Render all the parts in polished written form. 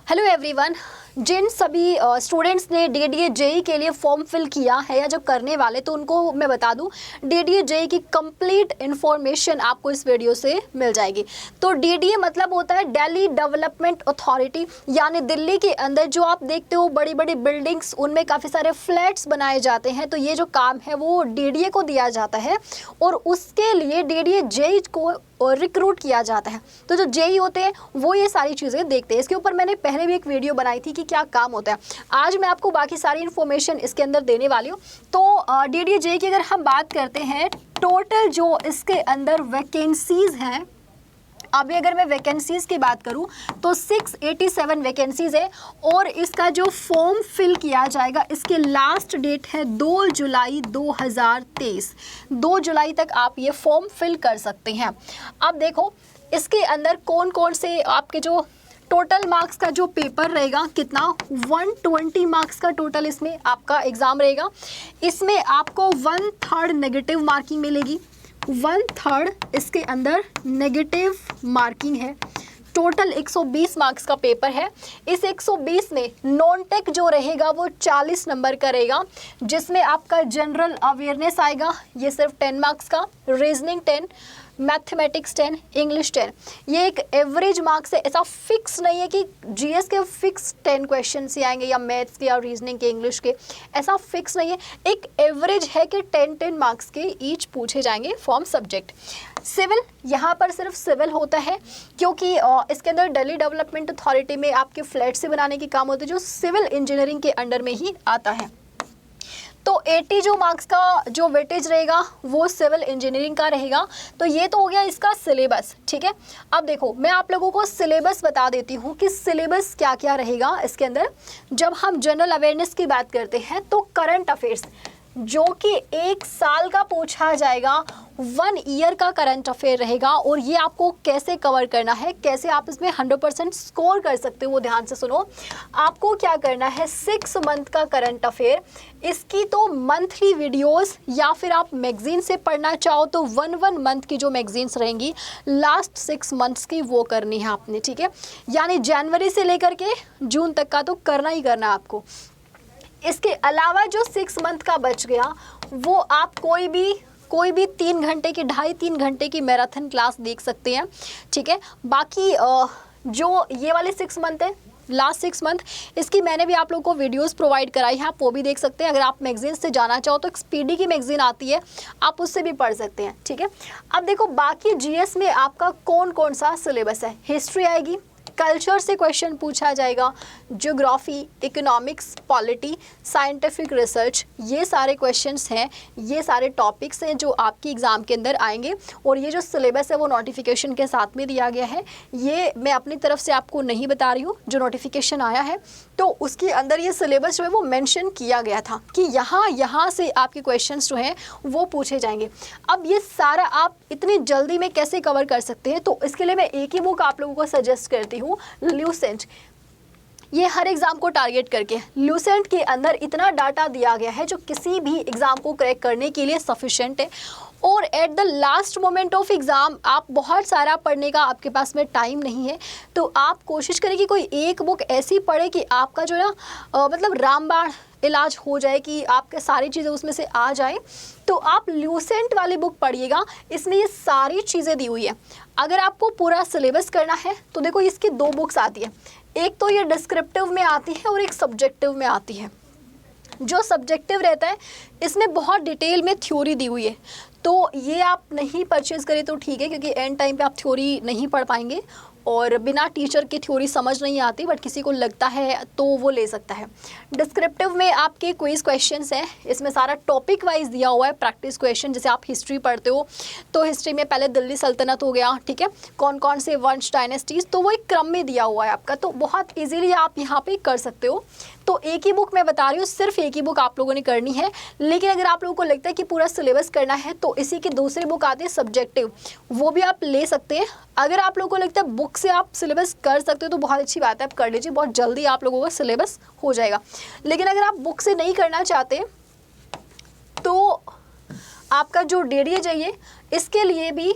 Hello everyone. जिन सभी students ने DDA JEE के लिए फॉर्म फिल किया है या जो करने वाले, तो उनको मैं बता दूं डीडीए जेई की कंप्लीट इन्फॉर्मेशन आपको इस वीडियो से मिल जाएगी। तो डीडीए मतलब होता है दिल्ली डेवलपमेंट अथॉरिटी, यानी दिल्ली के अंदर जो आप देखते हो बड़ी बड़ी बिल्डिंग्स, उनमें काफ़ी सारे फ्लैट्स बनाए जाते हैं। तो ये जो काम है वो डीडीए को दिया जाता है और उसके लिए डीडीए जेई को रिक्रूट किया जाता है। तो जो जेई होते हैं वो ये सारी चीज़ें देखते हैं। इसके ऊपर मैंने पहले भी एक वीडियो बनाई थी कि क्या काम होता है। आज मैं आपको बाकी सारी इन्फॉर्मेशन इसके अंदर देने वाली हूँ। तो डीडीए जेई की अगर हम बात करते हैं, टोटल जो इसके अंदर वैकेंसीज़ हैं, अभी अगर मैं वैकेंसीज़ की बात करूं तो 687 वैकेंसीज़ है और इसका जो फॉर्म फिल किया जाएगा, इसके लास्ट डेट है 2 जुलाई 2023। 2 जुलाई तक आप ये फॉर्म फिल कर सकते हैं। अब देखो इसके अंदर कौन कौन से आपके जो टोटल मार्क्स का जो पेपर रहेगा, कितना 120 मार्क्स का टोटल इसमें आपका एग्ज़ाम रहेगा। इसमें आपको 1/3 नेगेटिव मार्किंग मिलेगी, 1/3 इसके अंदर नेगेटिव मार्किंग है। टोटल 120 मार्क्स का पेपर है। इस 120 में नॉन टेक जो रहेगा वो 40 नंबर का रहेगा, जिसमें आपका जनरल अवेयरनेस आएगा, ये सिर्फ 10 मार्क्स का, रीजनिंग 10, मैथमेटिक्स 10, इंग्लिश 10। ये एक एवरेज मार्क्स है, ऐसा फिक्स नहीं है कि जीएस के फिक्स 10 क्वेश्चन ही आएंगे या मैथ्स के या रीजनिंग के, इंग्लिश के, ऐसा फिक्स नहीं है। एक एवरेज है कि 10 मार्क्स के ईच पूछे जाएंगे फॉर्म सब्जेक्ट। सिविल, यहाँ पर सिर्फ सिविल होता है क्योंकि इसके अंदर दिल्ली डेवलपमेंट अथॉरिटी में आपके फ्लैट से बनाने के काम होते हैं, जो सिविल इंजीनियरिंग के अंडर में ही आता है। तो 80 जो मार्क्स का जो वेटेज रहेगा वो सिविल इंजीनियरिंग का रहेगा। तो ये तो हो गया इसका सिलेबस, ठीक है। अब देखो मैं आप लोगों को सिलेबस बता देती हूँ कि सिलेबस क्या क्या रहेगा इसके अंदर। जब हम जनरल अवेयरनेस की बात करते हैं तो करंट अफेयर्स जो कि 1 साल का पूछा जाएगा, 1 ईयर का करंट अफेयर रहेगा और ये आपको कैसे कवर करना है, कैसे आप इसमें 100% स्कोर कर सकते हो, वो ध्यान से सुनो। आपको क्या करना है, 6 मंथ का करंट अफेयर, इसकी तो मंथली वीडियोस या फिर आप मैगजीन से पढ़ना चाहो तो 1 मंथ की जो मैगजीन्स रहेंगी लास्ट 6 मंथ्स की, वो करनी है आपने, ठीक है। यानी जनवरी से लेकर के जून तक का तो करना ही करना आपको। इसके अलावा जो 6 मंथ का बच गया वो आप कोई भी 3 घंटे की, 2.5-3 घंटे की मैराथन क्लास देख सकते हैं, ठीक है। बाकी जो ये वाले 6 मंथ है, लास्ट 6 मंथ, इसकी मैंने भी आप लोगों को वीडियोस प्रोवाइड कराई है, आप वो भी देख सकते हैं। अगर आप मैगजीन से जाना चाहो तो एक स्पीडी की मैगजीन आती है, आप उससे भी पढ़ सकते हैं, ठीक है। अब देखो बाकी जीएस में आपका कौन कौन सा सिलेबस है। हिस्ट्री आएगी, कल्चर से क्वेश्चन पूछा जाएगा, geography, economics, polity, scientific research, ये सारे क्वेश्चंस हैं, ये सारे टॉपिक्स हैं जो आपकी एग्ज़ाम के अंदर आएंगे। और ये जो सिलेबस है वो नोटिफिकेशन के साथ में दिया गया है, ये मैं अपनी तरफ से आपको नहीं बता रही हूँ। जो नोटिफिकेशन आया है तो उसके अंदर ये सिलेबस जो है वो मेंशन किया गया था कि यहाँ से आपके क्वेश्चंस जो हैं वो पूछे जाएंगे। अब ये सारा आप इतनी जल्दी में कैसे कवर कर सकते हैं, तो इसके लिए मैं एक ही बुक आप लोगों को सजेस्ट करती हूँ, ल्यूसेंट। ये हर एग्ज़ाम को टारगेट करके, ल्यूसेंट के अंदर इतना डाटा दिया गया है जो किसी भी एग्ज़ाम को क्रैक करने के लिए सफिशेंट है। और at the last moment of exam आप बहुत सारा पढ़ने का आपके पास में टाइम नहीं है, तो आप कोशिश करें कि कोई एक बुक ऐसी पढ़े कि आपका जो है मतलब रामबाण इलाज हो जाए, कि आपके सारी चीज़ें उसमें से आ जाए। तो आप ल्यूसेंट वाली बुक पढ़िएगा, इसमें ये सारी चीज़ें दी हुई है। अगर आपको पूरा सिलेबस करना है तो देखो इसकी 2 बुक्स आती है, एक तो ये डिस्क्रिप्टिव में आती है और एक सब्जेक्टिव में आती है। जो सब्जेक्टिव रहता है इसमें बहुत डिटेल में थ्योरी दी हुई है, तो ये आप नहीं परचेज़ करें तो ठीक है, क्योंकि एंड टाइम पे आप थ्योरी नहीं पढ़ पाएंगे और बिना टीचर की थ्योरी समझ नहीं आती, बट किसी को लगता है तो वो ले सकता है। डिस्क्रिप्टिव में आपके क्विज क्वेश्चंस हैं, इसमें सारा टॉपिक वाइज दिया हुआ है, प्रैक्टिस क्वेश्चन। जैसे आप हिस्ट्री पढ़ते हो तो हिस्ट्री में पहले दिल्ली सल्तनत हो गया, ठीक है, कौन कौन से वंश डायनेस्टीज़, तो वो एक क्रम में दिया हुआ है आपका, तो बहुत ईजीली आप यहाँ पे कर सकते हो। तो एक ही बुक मैं बता रही हूँ, सिर्फ एक ही बुक आप लोगों ने करनी है। लेकिन अगर आप लोगों को लगता है कि पूरा सिलेबस करना है तो इसी की दूसरी बुक आती है सब्जेक्टिव, वो भी आप ले सकते हैं। अगर आप लोगों को लगता है बुक से आप सिलेबस कर सकते हो तो बहुत अच्छी बात है, आप कर लीजिए, बहुत जल्दी आप लोगों का सिलेबस हो जाएगा। लेकिन अगर आप बुक से नहीं करना चाहते तो आपका जो डीडीए चाहिए, इसके लिए भी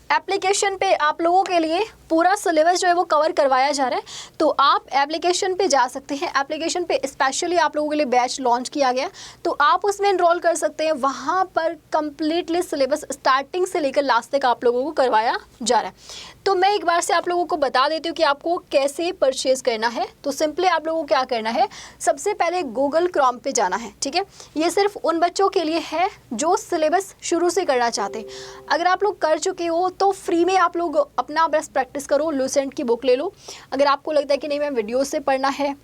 एप्लीकेशन पे आप लोगों के लिए पूरा सिलेबस जो है वो कवर करवाया जा रहा है, तो आप एप्लीकेशन पे जा सकते हैं। एप्लीकेशन पे स्पेशली आप लोगों के लिए बैच लॉन्च किया गया, तो आप उसमें इनरोल कर सकते हैं। वहाँ पर कंप्लीटली सिलेबस स्टार्टिंग से लेकर लास्ट तक आप लोगों को करवाया जा रहा है। तो मैं एक बार से आप लोगों को बता देती हूँ कि आपको कैसे परचेज़ करना है। तो सिंपली आप लोगों को क्या करना है, सबसे पहले गूगल क्रोम पे जाना है, ठीक है। ये सिर्फ उन बच्चों के लिए है जो सिलेबस शुरू से करना चाहते हैं। अगर आप लोग कर चुके हो तो फ्री में आप लोग अपना बेस्ट प्रैक्टिस करो, लूसेंट की बुक ले लो। अगर आपको लगता है कि नहीं मैं वीडियो से पढ़ना है,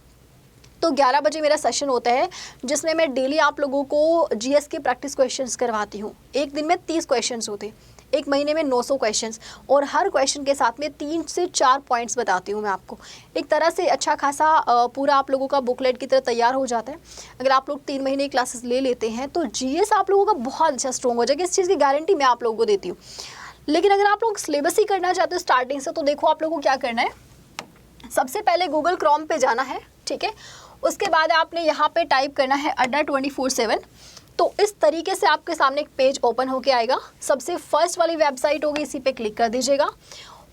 तो 11 बजे मेरा सेशन होता है जिसमें मैं डेली आप लोगों को जीएस के प्रैक्टिस क्वेश्चंस करवाती हूँ। एक दिन में 30 क्वेश्चंस होते हैं, एक महीने में 900 क्वेश्चंस, और हर क्वेश्चन के साथ में 3 से 4 पॉइंट्स बताती हूँ मैं आपको। एक तरह से अच्छा खासा पूरा आप लोगों का बुकलेट की तरह तैयार हो जाता है। अगर आप लोग 3 महीने क्लासेस ले लेते हैं तो जीएस आप लोगों का बहुत अच्छा स्ट्रॉन्ग हो जाएगा। इस चीज़ की गारंटी मैं आप लोगों को देती हूँ। लेकिन अगर आप लोग सिलेबस ही करना चाहते हो स्टार्टिंग से, तो देखो आप लोगों को क्या करना है, सबसे पहले गूगल क्रोम पे जाना है, ठीक है। उसके बाद आपने यहाँ पे टाइप करना है अड्डा 24/7। तो इस तरीके से आपके सामने एक पेज ओपन होके आएगा। सबसे फर्स्ट वाली वेबसाइट होगी, इसी पे क्लिक कर दीजिएगा।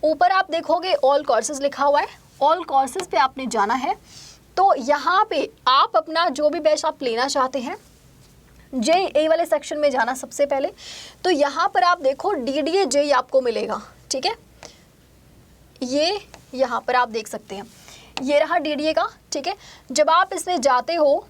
ऊपर आप देखोगे ऑल कोर्सेज लिखा हुआ है, ऑल कोर्सेज पे आपने जाना है। तो यहाँ पे आप अपना जो भी बैच आप लेना चाहते हैं, JEE वाले सेक्शन में जाना सबसे पहले। तो यहाँ पर आप देखो DDA JEE आपको मिलेगा, ठीक है। ये यहाँ पर आप देख सकते हैं, ये रहा DDA का, ठीक है। जब आप इसमें जाते हो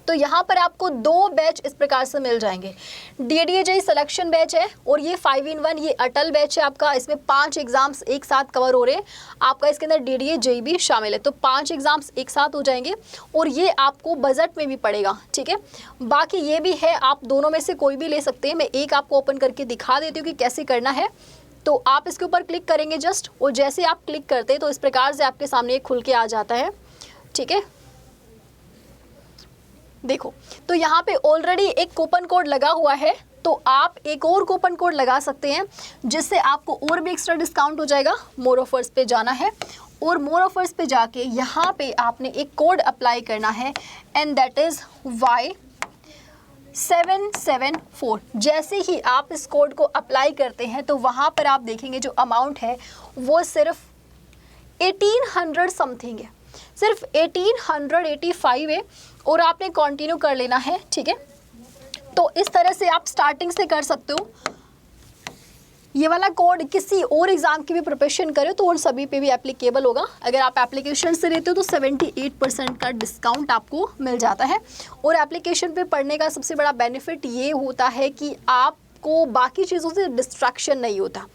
तो यहाँ पर आपको 2 बैच इस प्रकार से मिल जाएंगे। DDA JEE सिलेक्शन बैच है, और ये 5-in-1 ये अटल बैच है आपका। इसमें 5 एग्जाम्स एक साथ कवर हो रहे हैं आपका, इसके अंदर DDA JEE भी शामिल है। तो 5 एग्जाम्स एक साथ हो जाएंगे, और ये आपको बजट में भी पड़ेगा, ठीक है। बाकी ये भी है, आप दोनों में से कोई भी ले सकते हैं। मैं एक आपको ओपन करके दिखा देती हूँ कि कैसे करना है। तो आप इसके ऊपर क्लिक करेंगे जस्ट, और जैसे आप क्लिक करते हैं तो इस प्रकार से आपके सामने एक खुल के आ जाता है, ठीक है। देखो, तो यहाँ पे ऑलरेडी एक कूपन कोड लगा हुआ है, तो आप एक और कूपन कोड लगा सकते हैं जिससे आपको और भी एक्स्ट्रा डिस्काउंट हो जाएगा। मोर ऑफर्स पे जाना है, और मोर ऑफर्स पे जाके यहाँ पे आपने एक कोड अप्लाई करना है, एंड दैट इज़ Y774। जैसे ही आप इस कोड को अप्लाई करते हैं तो वहाँ पर आप देखेंगे जो अमाउंट है वो सिर्फ 1800 समथिंग है, सिर्फ 1885 है, और आपने कंटिन्यू कर लेना है, ठीक है। तो इस तरह से आप स्टार्टिंग से कर सकते हो। ये वाला कोड किसी और एग्ज़ाम की भी प्रिपरेशन करें तो उन सभी पे भी एप्लीकेबल होगा। अगर आप एप्लीकेशन से लेते हो तो 78% का डिस्काउंट आपको मिल जाता है। और एप्लीकेशन पे पढ़ने का सबसे बड़ा बेनिफिट ये होता है कि आपको बाकी चीज़ों से डिस्ट्रैक्शन नहीं होता,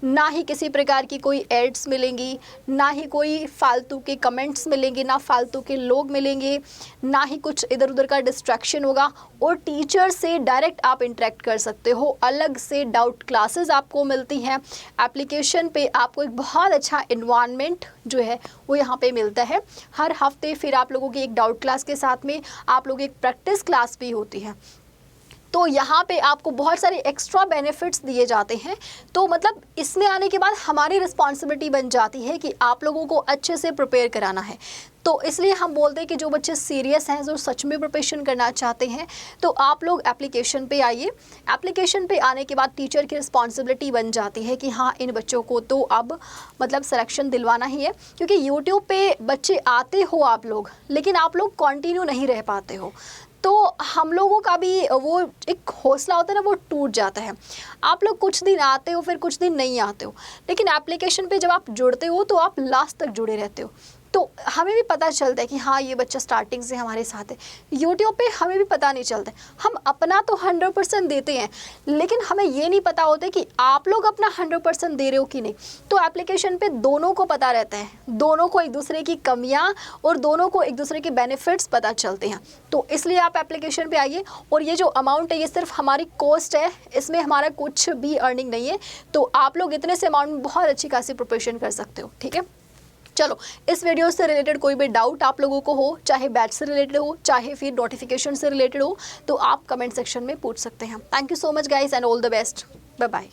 ना ही किसी प्रकार की कोई एड्स मिलेंगी, ना ही कोई फालतू के कमेंट्स मिलेंगे, ना फालतू के लोग मिलेंगे, ना ही कुछ इधर उधर का डिस्ट्रैक्शन होगा, और टीचर से डायरेक्ट आप इंटरेक्ट कर सकते हो। अलग से डाउट क्लासेस आपको मिलती हैं एप्लीकेशन पे। आपको एक बहुत अच्छा इन्वायरमेंट जो है वो यहाँ पे मिलता है हर हफ्ते। फिर आप लोगों की एक डाउट क्लास के साथ में आप लोग एक प्रैक्टिस क्लास भी होती है। तो यहाँ पे आपको बहुत सारे एक्स्ट्रा बेनिफिट्स दिए जाते हैं। तो मतलब इसमें आने के बाद हमारी रिस्पॉन्सिबिलिटी बन जाती है कि आप लोगों को अच्छे से प्रिपेयर कराना है। तो इसलिए हम बोलते हैं कि जो बच्चे सीरियस हैं, जो सच में प्रिपरेशन करना चाहते हैं, तो आप लोग एप्लीकेशन पे आइए। एप्लीकेशन पे आने के बाद टीचर की रिस्पॉन्सिबिलिटी बन जाती है कि हाँ, इन बच्चों को तो अब मतलब सिलेक्शन दिलवाना ही है। क्योंकि यूट्यूब पे बच्चे आते हो आप लोग, लेकिन आप लोग कंटिन्यू नहीं रह पाते हो, तो हम लोगों का भी वो एक हौसला होता है ना, वो टूट जाता है। आप लोग कुछ दिन आते हो, फिर कुछ दिन नहीं आते हो, लेकिन एप्लीकेशन पे जब आप जुड़ते हो तो आप लास्ट तक जुड़े रहते हो। तो हमें भी पता चलता है कि हाँ, ये बच्चा स्टार्टिंग से हमारे साथ है। यूट्यूब पे हमें भी पता नहीं चलता है, हम अपना तो 100% देते हैं, लेकिन हमें ये नहीं पता होता कि आप लोग अपना 100% दे रहे हो कि नहीं। तो एप्लीकेशन पे दोनों को पता रहता है, दोनों को एक दूसरे की कमियां और दोनों को एक दूसरे के बेनिफिट्स पता चलते हैं। तो इसलिए आप एप्लीकेशन पे आइए। और ये जो अमाउंट है ये सिर्फ हमारी कॉस्ट है, इसमें हमारा कुछ भी अर्निंग नहीं है। तो आप लोग इतने से अमाउंट में बहुत अच्छी खासी प्रिपरेशन कर सकते हो, ठीक है। चलो, इस वीडियो से रिलेटेड कोई भी डाउट आप लोगों को हो, चाहे बैच से रिलेटेड हो, चाहे फिर नोटिफिकेशन से रिलेटेड हो, तो आप कमेंट सेक्शन में पूछ सकते हैं। Thank you so much guys and all the best. Bye bye.